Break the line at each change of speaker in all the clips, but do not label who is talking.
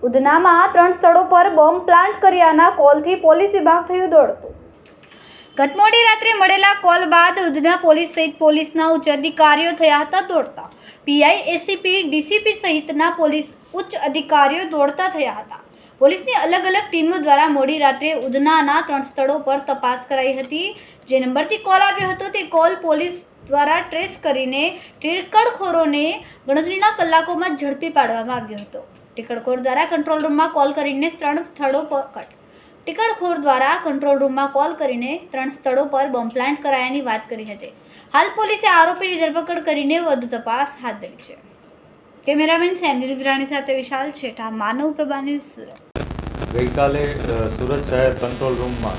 ઉધનામાં 3 સ્થળો પર bomb plant કર્યાના કોલથી police વિભાગ થયું દોડતું। ગત મોડી રાત્રે મળેલા કોલ બાદ ઉધના પોલીસ સહિત પોલીસના ઉચ્ચ અધિકારીઓ થયા હતા દોડતા। પીઆઈ, એસીપી, ડીસીપી સહિતના પોલીસ ઉચ્ચ અધિકારીઓ દોડતા થયા હતા। પોલીસની અલગ અલગ ટીમો દ્વારા મોડી રાત્રે ઉધનાના 3 સ્થળો પર તપાસ કરાઈ હતી। જે નંબરથી કોલ આવ્યો હતો તે કોલ પોલીસ દ્વારા ટ્રેસ કરીને ટીકડખોરોને ગણતરીના કલાકોમાં ઝડપી પાડવામાં આવ્યો હતો। ટીકડખોર દ્વારા કંટ્રોલ રૂમમાં કોલ કરીને 3 સ્થળો પર બોમ્બ પ્લાન્ટ કરાયાની વાત કરી હતી। હાલ પોલીસે આરોપીની ધરપકડ કરીને વધુ તપાસ હાથ ધરી છે। કેમેરામેન સેનિલ વિરાણી સાથે વિશાલ છેઠા, માનવ પ્રભા ન્યૂઝ, સુરત।
ગઈકાલે સુરત શહેર કંટ્રોલ રૂમમાં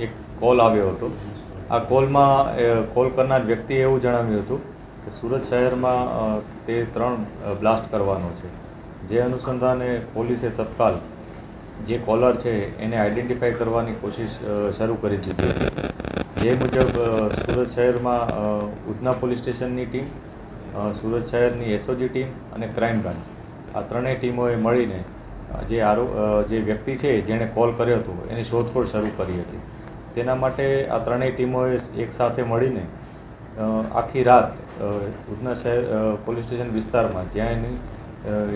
એક કોલ આવ્યો હતો। આ કોલમાં કોલ કરનાર વ્યક્તિએ એવું જણાવ્યું હતું કે સુરત શહેરમાં તે 3 બ્લાસ્ટ કરવાનો છે। જે અનુસંધાને પોલીસે તત્કાલ જે કોલર છે એને આઈડેન્ટિફાઈ કરવાની કોશિશ શરૂ કરી દીધી હતી। જે મુજબ સુરત શહેરમાં ઉધના પોલીસ સ્ટેશનની ટીમ, સુરત શહેરની એસઓજી ટીમ અને ક્રાઇમ બ્રાન્ચ આ ત્રણેય ટીમોએ મળીને જે વ્યક્તિ છે જેણે કોલ કર્યો હતો એની શોધખોળ શરૂ કરી હતી। તેના માટે આ ત્રણેય ટીમોએ એકસાથે મળીને આખી રાત ઉધના શહેર પોલીસ સ્ટેશન વિસ્તારમાં જ્યાં એની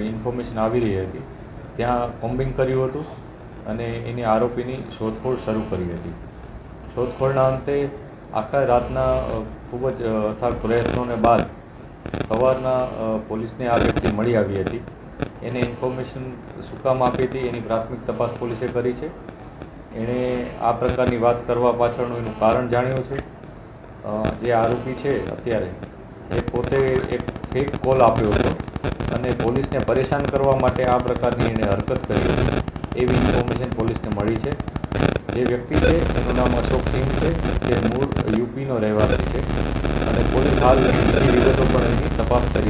ઇન્ફોર્મેશન આવી રહી હતી ત્યાં કોમ્બિંગ કર્યું હતું અને એની આરોપીની શોધખોળ શરૂ કરી હતી। શોધખોળના અંતે આખા રાતના ખૂબ જ અથાગ પ્રયત્નોને બાદ સવારના પોલીસને આ વ્યક્તિ મળી આવી હતી। એને ઇન્ફોર્મેશન શું કામ આપી હતી એની પ્રાથમિક તપાસ પોલીસે કરી છે। એણે આ પ્રકારની વાત કરવા પાછળનું એનું કારણ જાણ્યું છે। જે આરોપી છે અત્યારે એ પોતે એક ફેક કોલ આપ્યો હતો અને પોલીસને પરેશાન કરવા માટે આ પ્રકારની એણે હરકત કરી હતી એવી ઇન્ફોર્મેશન પોલીસને મળી છે। જે વ્યક્તિ છે એનું નામ અશોક સિંહ છે, તે મૂળ યુપીનો રહેવાસી છે અને પોલીસ હાલ બીજી વિગતો પણ એની તપાસ કરી